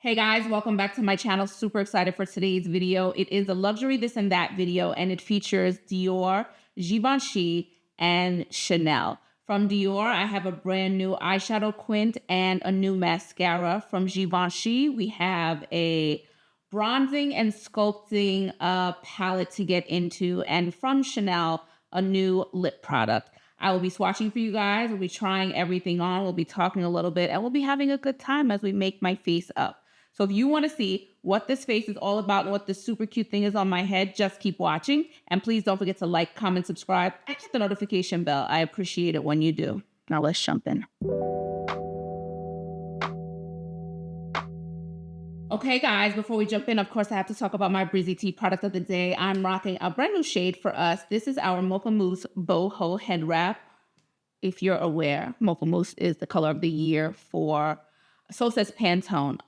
Hey guys, welcome back to my channel. Super excited for today's video. It is a luxury this and that video, and it features Dior, Givenchy, and Chanel. From Dior, I have a brand new eyeshadow quint and a new mascara. From Givenchy, we have a bronzing and sculpting palette to get into, and from Chanel, a new lip product. I will be swatching for you guys. We'll be trying everything on. We'll be talking a little bit, and we'll be having a good time as we make my face up. So if you want to see what this face is all about and what this super cute thing is on my head, just keep watching. And please don't forget to like, comment, subscribe, and hit the notification bell. I appreciate it when you do. Now let's jump in. Okay, guys, before we jump in, of course, I have to talk about my Breezy tea product of the day. I'm rocking a brand new shade for us. This is our Mocha Mousse Boho head wrap. If you're aware, Mocha Mousse is the color of the year for, so says Pantone.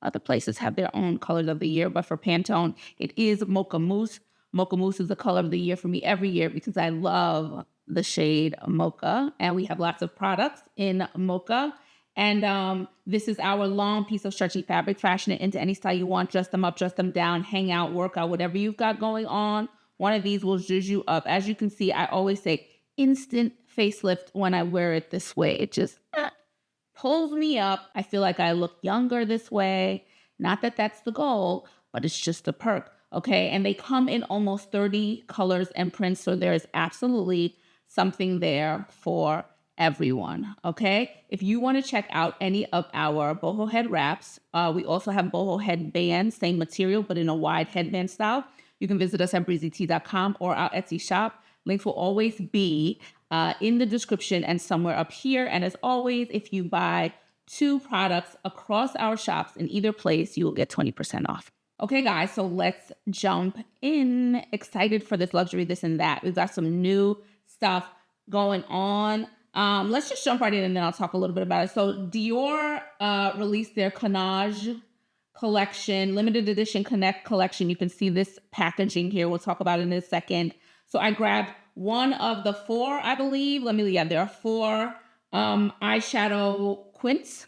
Other places have their own colors of the year, but for Pantone, it is Mocha Mousse. Mocha Mousse is the color of the year for me every year because I love the shade Mocha, and we have lots of products in Mocha. And this is our long piece of stretchy fabric. Fashion it into any style you want. Dress them up, dress them down, hang out, work out, whatever you've got going on. One of these will zhuzh you up. As you can see, I always say instant facelift when I wear it this way. It just pulls me up. I feel like I look younger this way. Not that that's the goal, but it's just a perk, okay? And they come in almost 30 colors and prints, so there's absolutely something there for everyone, okay? If you want to check out any of our boho head wraps, we also have boho headbands, same material, but in a wide headband style. You can visit us at breezytea.com or our Etsy shop. Links will always be in the description and somewhere up here. And as always, if you buy 2 products across our shops in either place, you will get 20% off. Okay, guys, so let's jump in. Excited for this luxury, this and that. We've got some new stuff going on. Let's just jump right in and then I'll talk a little bit about it. So Dior released their Connage collection, limited edition Connect collection. You can see this packaging here. We'll talk about it in a second. So I grabbed one of the 4, I believe. There are 4 eyeshadow quints.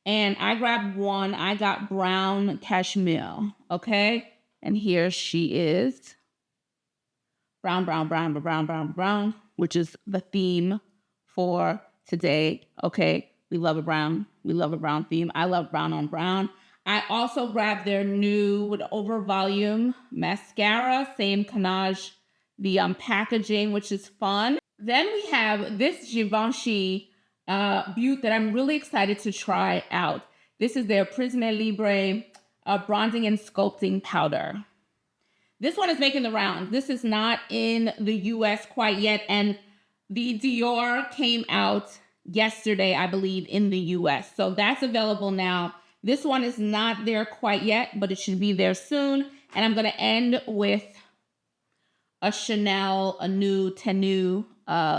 And I grabbed one. I got brown cashmere, okay? And here she is. Brown, brown, brown, brown, brown, brown, which is the theme for today, okay? We love a brown. We love a brown theme. I love brown on brown. I also grabbed their Nude Overvolume mascara, same Connage, the packaging, which is fun. Then we have this Givenchy beaut that I'm really excited to try out. This is their Prisme Libre bronzing and sculpting powder. This one is making the rounds. This is not in the US quite yet, and the Dior came out yesterday, I believe, in the US. So that's available now. This one is not there quite yet, but it should be there soon. And I'm gonna end with a Chanel, a new Tenue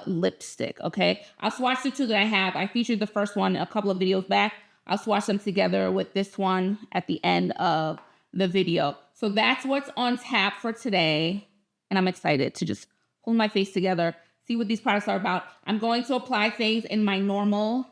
lipstick, okay? I'll swatch the 2 that I have. I featured the first one a couple of videos back. I'll swatch them together with this one at the end of the video. So that's what's on tap for today. And I'm excited to just hold my face together, see what these products are about. I'm going to apply things in my normal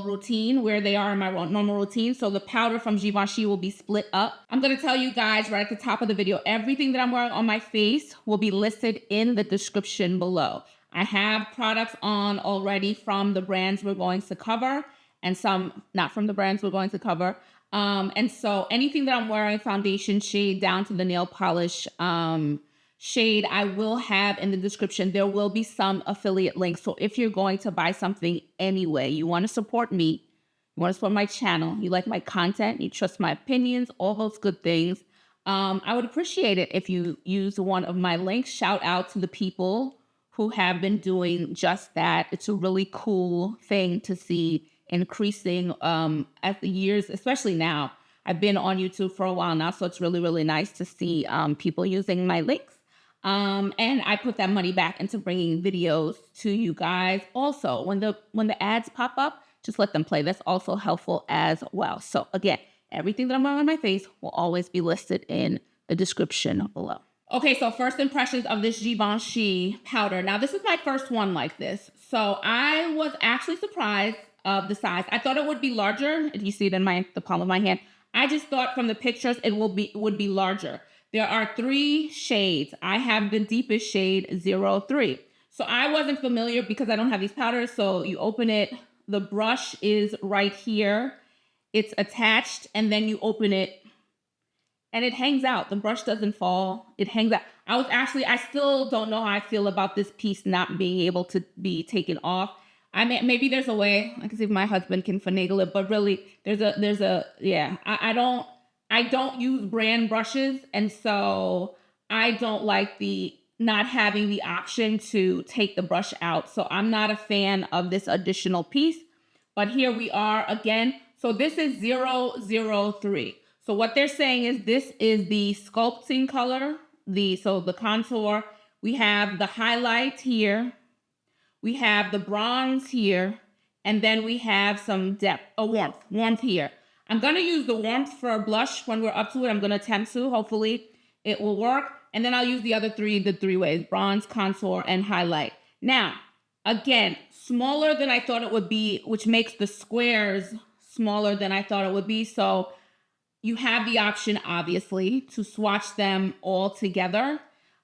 routine, where they are in my normal routine. So the powder from Givenchy will be split up. I'm going to tell you guys right at the top of the video, everything that I'm wearing on my face will be listed in the description below. I have products on already from the brands we're going to cover, and some not from the brands we're going to cover. And so anything that I'm wearing, foundation shade down to the nail polish shade, I will have in the description. There will be some affiliate links. So if you're going to buy something anyway, you want to support me, you want to support my channel, you like my content, you trust my opinions, all those good things, I would appreciate it if you use one of my links. Shout out to the people who have been doing just that. It's a really cool thing to see increasing as the years, especially now. I've been on YouTube for a while now, so it's really, really nice to see people using my links. And I put that money back into bringing videos to you guys. Also, when the ads pop up, just let them play. That's also helpful as well. So again, everything that I'm wearing on my face will always be listed in the description below. Okay, so first impressions of this Givenchy powder. Now, this is my first one like this. So I was actually surprised of the size. I thought it would be larger. If you see it in the palm of my hand, I just thought from the pictures it would be larger. There are 3 shades. I have the deepest shade 03. So I wasn't familiar because I don't have these powders. So you open it, the brush is right here. It's attached, and then you open it and it hangs out. The brush doesn't fall. It hangs out. I still don't know how I feel about this piece not being able to be taken off. I mean, maybe there's a way. I can see if my husband can finagle it, but really, yeah. I don't use brand brushes, and so I don't like the not having the option to take the brush out. So I'm not a fan of this additional piece. But here we are again. So this is 003. So what they're saying is this is the sculpting color, the contour. We have the highlight here. We have the bronze here. And then we have some depth, warmth here. I'm going to use the warmth for a blush when we're up to it. I'm going to attempt to. Hopefully it will work. And then I'll use the other the 3 ways, bronze, contour, and highlight. Now, again, smaller than I thought it would be, which makes the squares smaller than I thought it would be. So you have the option, obviously, to swatch them all together.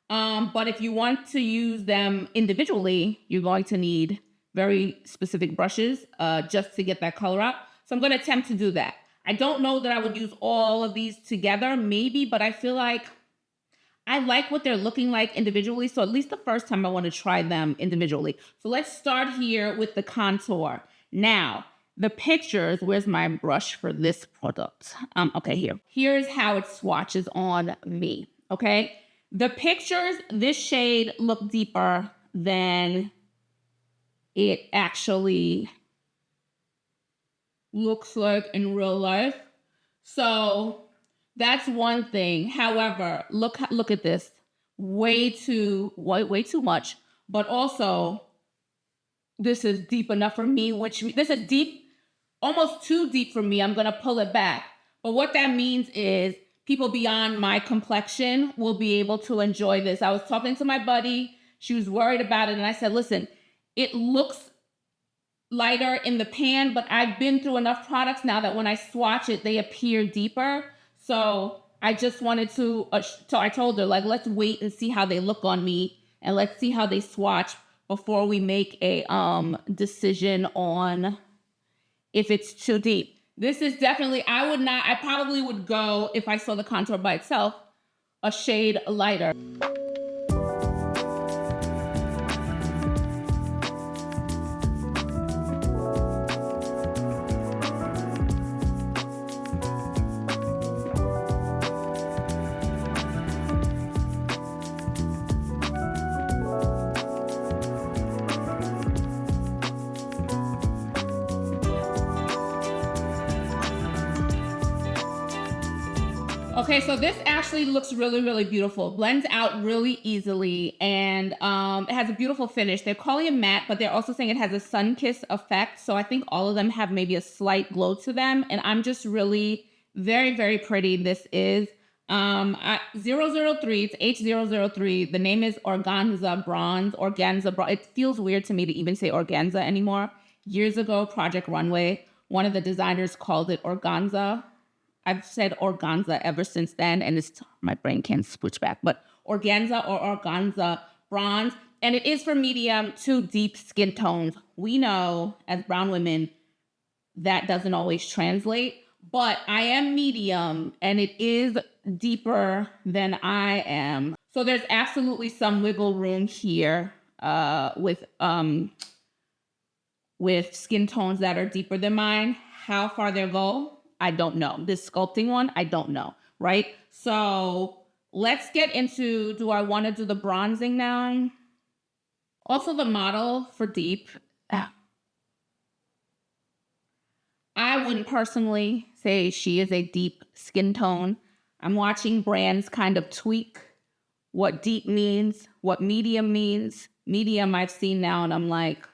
But if you want to use them individually, you're going to need very specific brushes just to get that color out. So I'm going to attempt to do that. I don't know that I would use all of these together, maybe, but I feel like I like what they're looking like individually. So at least the first time I want to try them individually. So let's start here with the contour. Now, the pictures, where's my brush for this product? Okay, here. Here's how it swatches on me, okay? The pictures, this shade looked deeper than it actually looks like in real life. So that's one thing. However, look at this. Way too much. But also, this is deep enough for me, this is deep, almost too deep for me. I'm going to pull it back. But what that means is people beyond my complexion will be able to enjoy this. I was talking to my buddy. She was worried about it. And I said, listen, it looks lighter in the pan, but I've been through enough products now that when I swatch it, they appear deeper. So I just wanted to, so I told her, like, let's wait and see how they look on me. And let's see how they swatch before we make a decision on if it's too deep. This is definitely, I probably would go, if I saw the contour by itself, a shade lighter. Okay, so this actually looks really, really beautiful. Blends out really easily, and it has a beautiful finish. They're calling it matte, but they're also saying it has a sun-kissed effect. So I think all of them have maybe a slight glow to them, and I'm just really very, very pretty. This is 003. It's H003. The name is Organza Bronze. It feels weird to me to even say organza anymore. Years ago, Project Runway, one of the designers called it organza. I've said organza ever since then, and my brain can't switch back. But organza or organza bronze, and it is for medium to deep skin tones. We know as brown women that doesn't always translate, but I am medium, and it is deeper than I am. So there's absolutely some wiggle room here with skin tones that are deeper than mine. How far they'll go, I don't know. This sculpting one, I don't know, right? So let's get into, do I want to do the bronzing now? Also the model for deep, I wouldn't personally say she is a deep skin tone. I'm watching brands kind of tweak what deep means, what medium means. Medium I've seen now, and I'm like,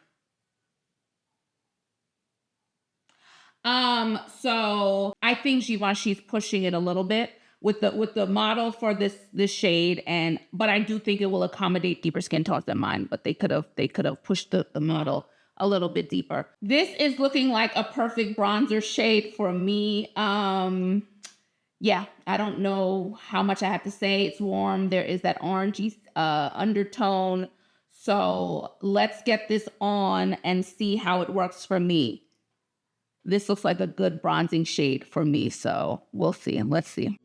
so I think Givenchy's pushing it a little bit with the model for this shade, but I do think it will accommodate deeper skin tones than mine. But they could have pushed the model a little bit deeper. This is looking like a perfect bronzer shade for me. Yeah, I don't know how much I have to say. It's warm. There is that orangey undertone. So let's get this on and see how it works for me. This looks like a good bronzing shade for me, so we'll see. Let's see.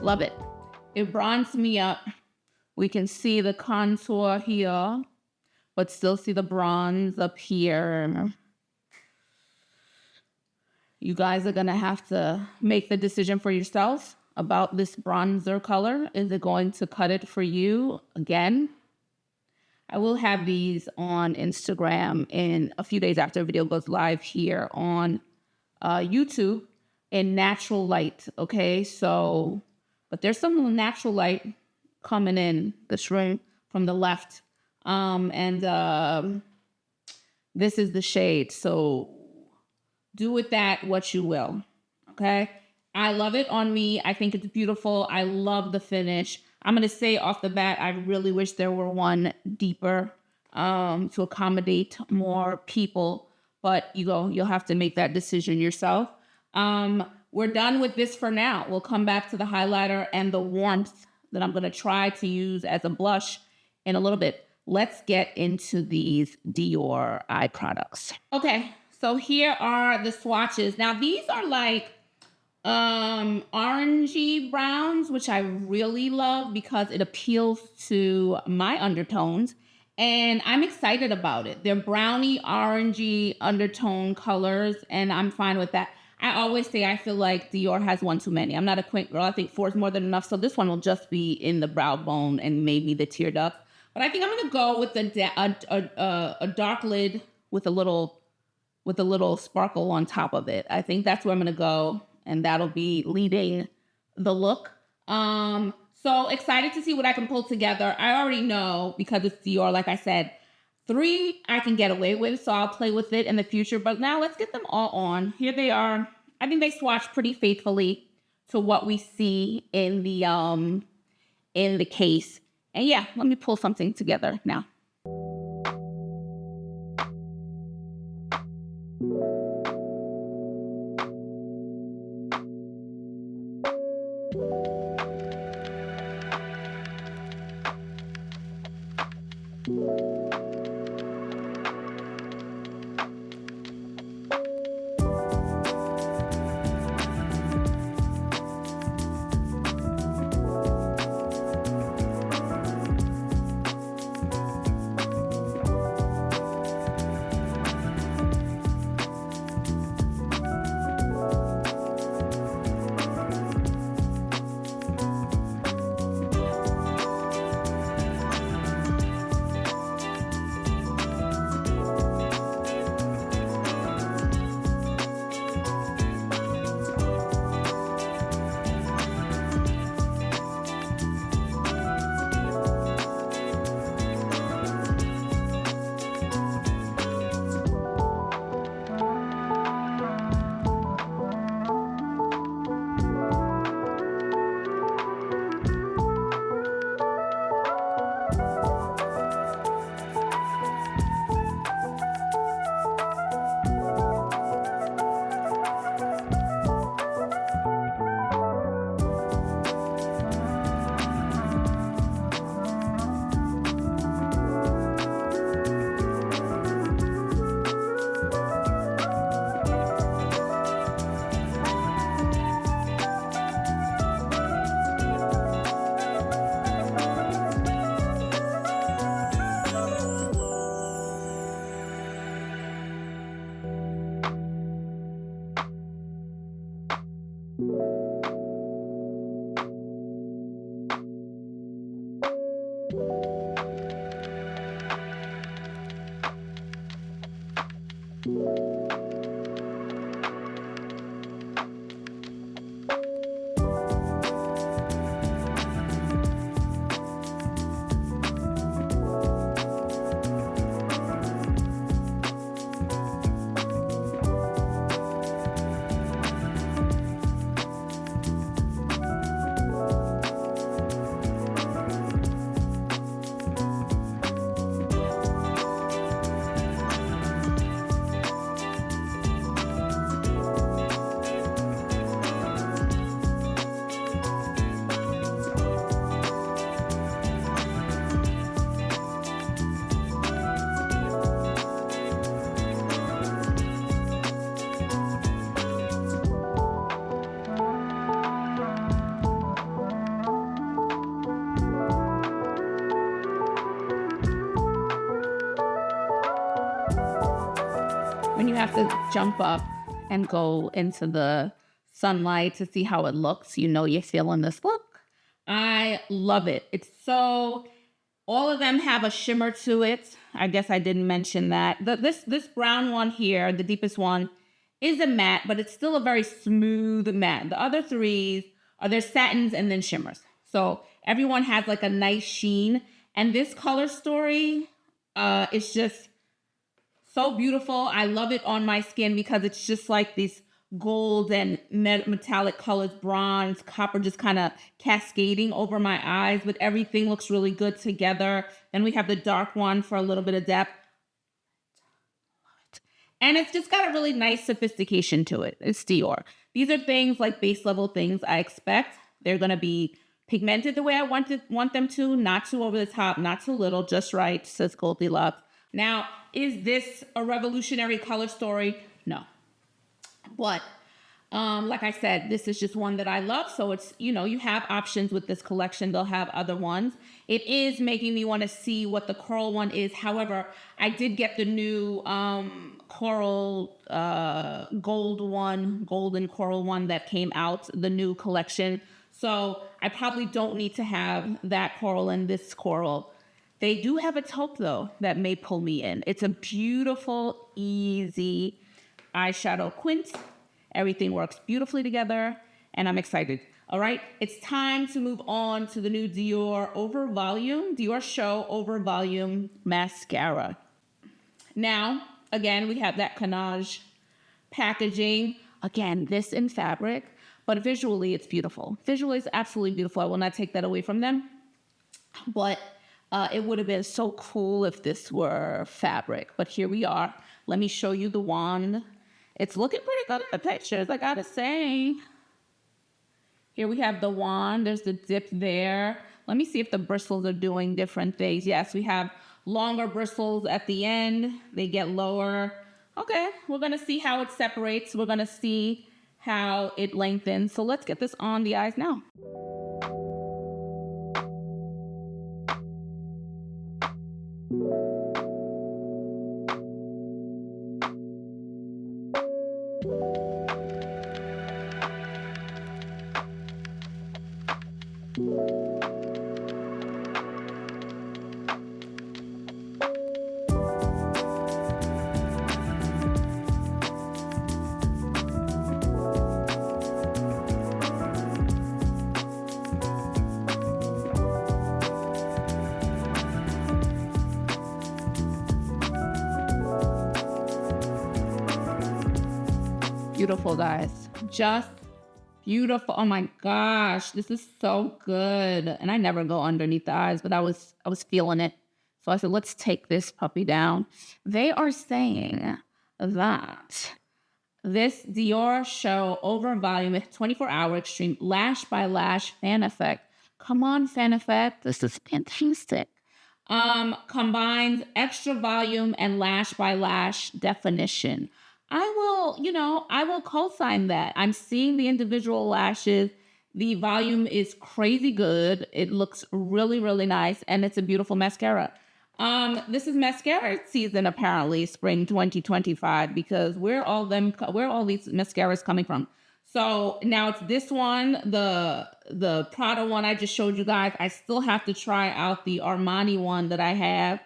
Love it. It bronzed me up. We can see the contour here, but still see the bronze up here. You guys are gonna have to make the decision for yourself about this bronzer color. Is it going to cut it for you? Again, I will have these on Instagram in a few days after the video goes live here on YouTube in natural light, okay? So, but there's some natural light coming in this room from the left. This is the shade. So do with that what you will, okay? I love it on me. I think it's beautiful. I love the finish. I'm going to say off the bat, I really wish there were one deeper to accommodate more people. But you'll have to make that decision yourself. We're done with this for now. We'll come back to the highlighter and the warmth that I'm going to try to use as a blush in a little bit. Let's get into these Dior eye products. Okay, so here are the swatches. Now, these are like orangey browns, which I really love because it appeals to my undertones. And I'm excited about it. They're browny, orangey undertone colors, and I'm fine with that. I always say I feel like Dior has one too many. I'm not a quaint girl. I think 4 is more than enough. So this one will just be in the brow bone and maybe the tear duct. But I think I'm gonna go with a dark lid with a little sparkle on top of it. I think that's where I'm gonna go, and that'll be leading the look. So excited to see what I can pull together. I already know because it's Dior, like I said. 3 I can get away with, so I'll play with it in the future. But now let's get them all on. Here they are. I think they swatch pretty faithfully to what we see in the case. And yeah, let me pull something together now. have to jump up and go into the sunlight to see how it looks. You know you're feeling this look. I love it. It's so, all of them have a shimmer to it. I guess I didn't mention that. This brown one here, the deepest one, is a matte, but it's still a very smooth matte. The other three are their satins and then shimmers. So everyone has like a nice sheen. And this color story is just so beautiful. I love it on my skin because it's just like these gold and metallic colors, bronze, copper, just kind of cascading over my eyes, but everything looks really good together. Then we have the dark one for a little bit of depth. And it's just got a really nice sophistication to it. It's Dior. These are things like base level things I expect. They're going to be pigmented the way I want them to, not too over the top, not too little, just right, says Goldilocks. Now, is this a revolutionary color story? No. But like I said, this is just one that I love. So it's, you know, you have options with this collection. They'll have other ones. It is making me want to see what the coral one is. However, I did get the new coral golden coral one that came out, the new collection. So I probably don't need to have that coral and this coral. They do have a taupe though that may pull me in. It's a beautiful, easy eyeshadow quint. Everything works beautifully together and I'm excited. All right, it's time to move on to the new Dior Diorshow Overvolume Mascara. Now, again, we have that Canage packaging. Again, this in fabric, but visually it's beautiful. Visually it's absolutely beautiful. I will not take that away from them. But it would have been so cool if this were fabric. But here we are. Let me show you the wand. It's looking pretty good in the pictures, I gotta say. Here we have the wand. There's the dip there. Let me see if the bristles are doing different things. Yes, we have longer bristles at the end. They get lower. Okay, we're gonna see how it separates. We're gonna see how it lengthens. So let's get this on the eyes now. Beautiful, guys. Just beautiful. Oh my gosh, this is so good. And I never go underneath the eyes, but I was feeling it. So I said, let's take this puppy down. They are saying that this Diorshow Overvolume 24-hour extreme lash by lash fan effect. Come on, fan effect. This is fantastic. Combines extra volume and lash by lash definition. I will co-sign that. I'm seeing the individual lashes. The volume is crazy good. It looks really, really nice. And it's a beautiful mascara. This is mascara season, apparently, spring 2025, because where are all these mascaras coming from? So now it's this one, the Prada one I just showed you guys. I still have to try out the Armani one that I have.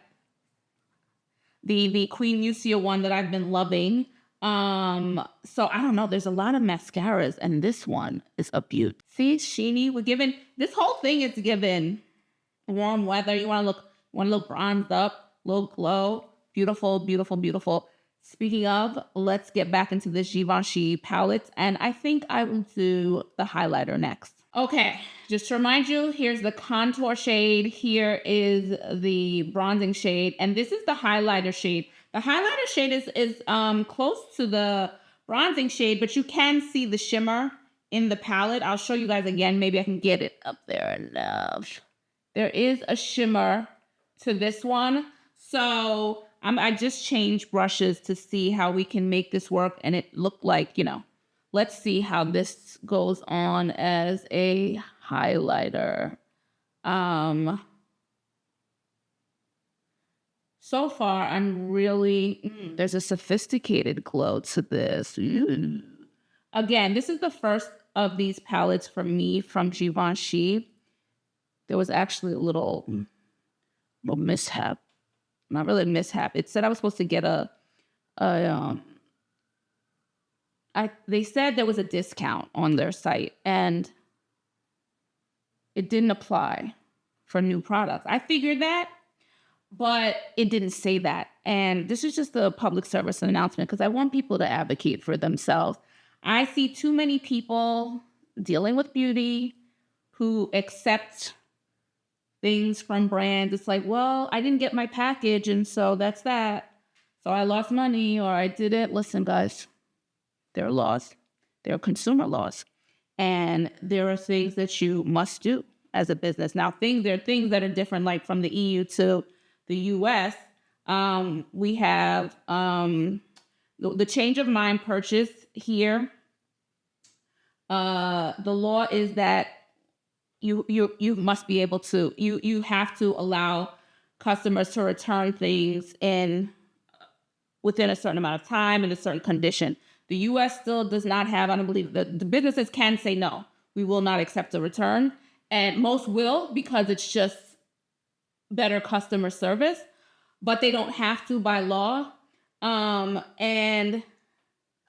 The Queen Musia one that I've been loving. So I don't know. There's a lot of mascaras, and this one is a beaut. See, sheeny. This whole thing is given warm weather. You want to look bronzed up, little glow. Beautiful, beautiful, beautiful. Speaking of, let's get back into this Givenchy palette, and I think I will do the highlighter next. Okay, just to remind you, here's the contour shade. Here is the bronzing shade, and this is the highlighter shade. The highlighter shade is close to the bronzing shade, but you can see the shimmer in the palette. I'll show you guys again. Maybe I can get it up there enough. There is a shimmer to this one. So I just changed brushes to see how we can make this work. And it looked like, let's see how this goes on as a highlighter. So far, I'm really, there's a sophisticated glow to this. Ooh. Again, this is the first of these palettes for me from Givenchy. There was actually a little mishap. Not really a mishap. It said I was supposed to get they said there was a discount on their site and it didn't apply for new products. I figured that, but it didn't say that. And this is just a public service announcement because I want people to advocate for themselves. I see too many people dealing with beauty who accept things from brands. It's like, well, I didn't get my package, and so that's that. So I lost money or I didn't. Listen, guys, there are laws. There are consumer laws. And there are things that you must do as a business. Now, there are things that are different, like from the EU to the US. We have the change of mind purchase here. The law is that you must be able to, you have to allow customers to return things within a certain amount of time in a certain condition. The US still does not have, I don't believe, the businesses can say no, we will not accept a return. And most will because it's just better customer service, but they don't have to by law. And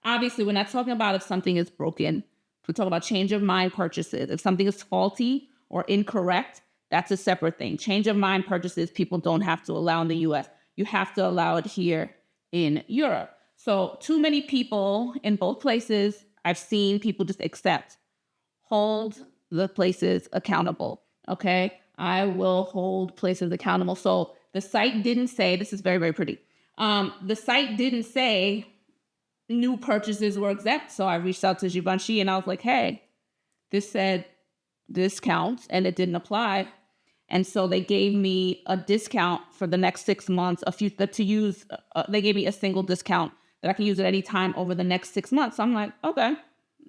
obviously we're not talking about if something is broken. We're talking about change of mind purchases. If something is faulty or incorrect, that's a separate thing. Change of mind purchases, people don't have to allow in the US. You have to allow it here in Europe. So too many people in both places, I've seen people just accept, hold the places accountable, okay? I will hold places accountable. So the site didn't say, this is very, very pretty. The site didn't say new purchases were exempt. So I reached out to Givenchy and I was like, hey, this said discounts and it didn't apply. And so they gave me a discount for the next 6 months, they gave me a single discount that I can use at any time over the next 6 months. So I'm like, okay,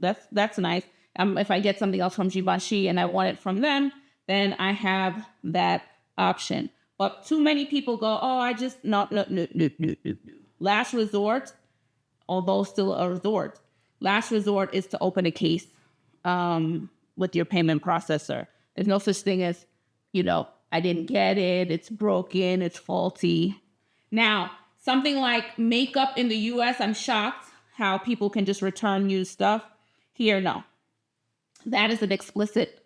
that's nice. If I get something else from Givenchy and I want it from them, then I have that option. But too many people go, oh, I just, no. Last resort, although still a resort, last resort is to open a case with your payment processor. There's no such thing as, I didn't get it, it's broken, it's faulty. Now, something like makeup in the US, I'm shocked how people can just return used stuff. Here, no. That is an explicit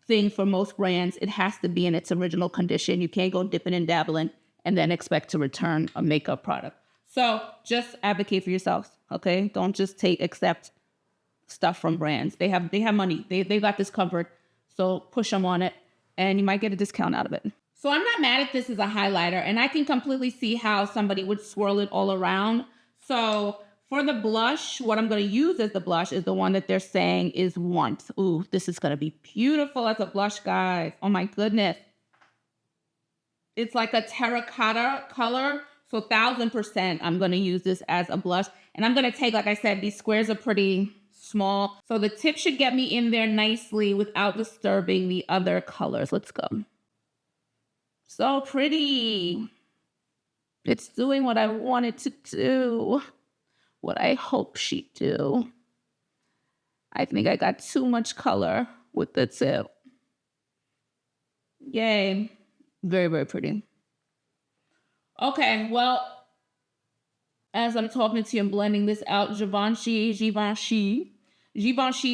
thing for most brands. It has to be in its original condition. You can't go dipping and dabbling and then expect to return a makeup product. So just advocate for yourselves, okay? Don't just accept stuff from brands. They have money. They got this covered. So push them on it and you might get a discount out of it. So I'm not mad at this as a highlighter, and I can completely see how somebody would swirl it all around. So for the blush, what I'm going to use as the blush is the one that they're saying is Warmth. Ooh, this is going to be beautiful as a blush, guys. Oh my goodness. It's like a terracotta color. So 1000% I'm going to use this as a blush. And I'm going to take, like I said, these squares are pretty small. So the tip should get me in there nicely without disturbing the other colors. Let's go. So pretty. It's doing what I want it to do. What I hope she'd do. I think I got too much color with the tip. Yay. Very, very pretty. Okay, well, as I'm talking to you and blending this out, Givenchy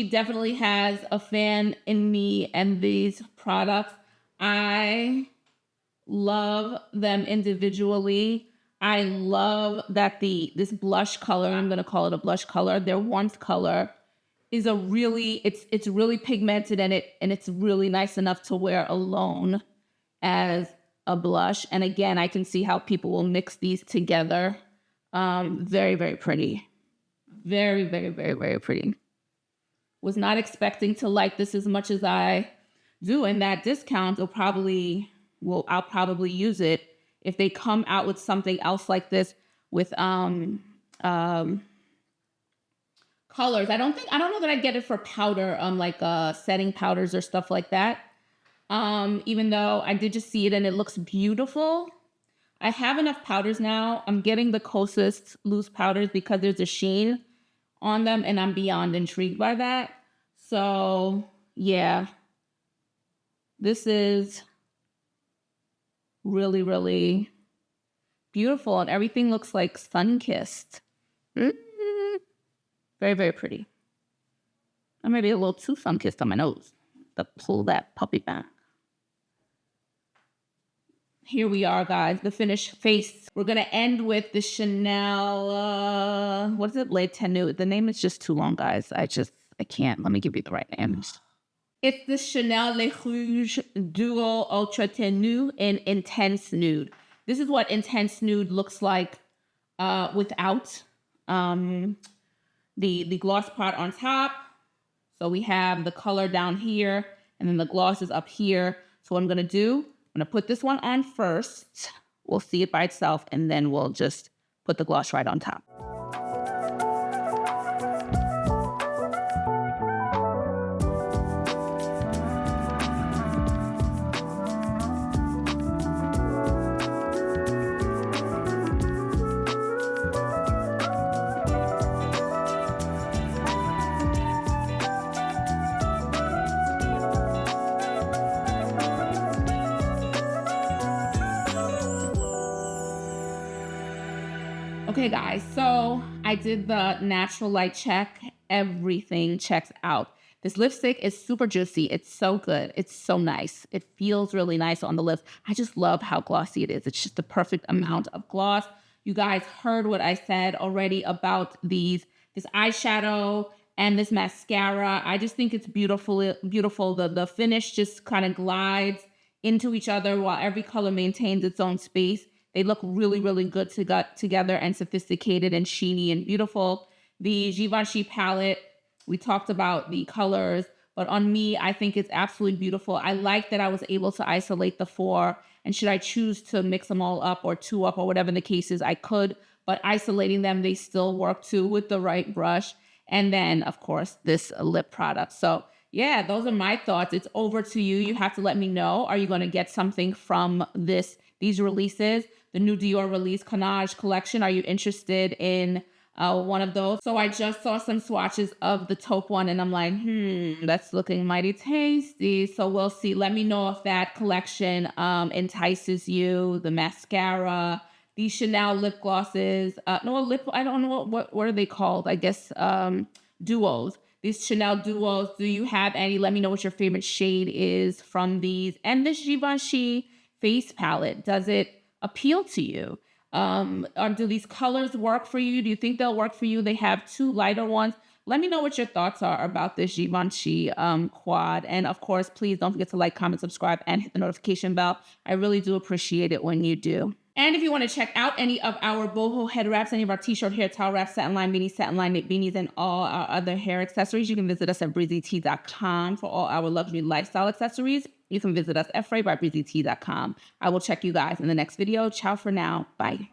definitely has a fan in me and these products. I love them individually. I love that this blush color, I'm going to call it a blush color, their Warmth color is it's really pigmented and it's really nice enough to wear alone as a blush. And again, I can see how people will mix these together. Very, very pretty. Very, very, very, very pretty. Was not expecting to like this as much as I do. And that discount I'll probably use it if they come out with something else like this with colors. I don't know that I'd get it for powder, like setting powders or stuff like that. Even though I did just see it and it looks beautiful. I have enough powders now. I'm getting the Kosas loose powders because there's a sheen on them, and I'm beyond intrigued by that. So yeah, this is really, really beautiful, and everything looks like sun-kissed. Very, very pretty. I may be a little too sun-kissed on my nose, but pull that puppy back. Here we are, guys, the finished face. We're gonna end with the Chanel, what is it, Le Tenue. The name is just too long, guys. I can't. Let me give you the right names. It's the Chanel Le Rouge Duo Ultra Tenue in Intense Nude. This is what Intense Nude looks like without the gloss part on top. So we have the color down here, and then the gloss is up here. So what I'm gonna do, I'm gonna put this one on first. We'll see it by itself, and then we'll just put the gloss right on top. Okay, guys, so I did the natural light check. Everything checks out. This lipstick is super juicy. It's so good. It's so nice. It feels really nice on the lips. I just love how glossy it is. It's just the perfect amount of gloss. You guys heard what I said already about this eyeshadow and this mascara. I just think it's beautiful. Beautiful. The finish just kind of glides into each other while every color maintains its own space. They look really, really good together and sophisticated and sheeny and beautiful. The Givenchy palette, we talked about the colors, but on me, I think it's absolutely beautiful. I like that I was able to isolate the four, and should I choose to mix them all up or two up or whatever the case is, I could, but isolating them, they still work too with the right brush. And then, of course, this lip product. So yeah, those are my thoughts. It's over to you. You have to let me know. Are you going to get something from these releases? The new Dior release Connage collection. Are you interested in one of those? So I just saw some swatches of the taupe one, and I'm like, that's looking mighty tasty. So we'll see. Let me know if that collection entices you. The mascara, these Chanel lip glosses. I don't know what are they called? I guess duos. These Chanel duos. Do you have any? Let me know what your favorite shade is from these. And this Givenchy face palette. Does it appeal to you? Or do these colors work for you? Do you think they'll work for you? They have two lighter ones. Let me know what your thoughts are about this Givenchy quad. And of course, please don't forget to like, comment, subscribe, and hit the notification bell. I really do appreciate it when you do. And if you want to check out any of our boho head wraps, any of our t-shirt, hair towel wraps, satin line beanies, satin line knit beanies, and all our other hair accessories, you can visit us at breezytea.com for all our luxury lifestyle accessories. You can visit us at fraybyBreezytea.com. I will check you guys in the next video. Ciao for now. Bye.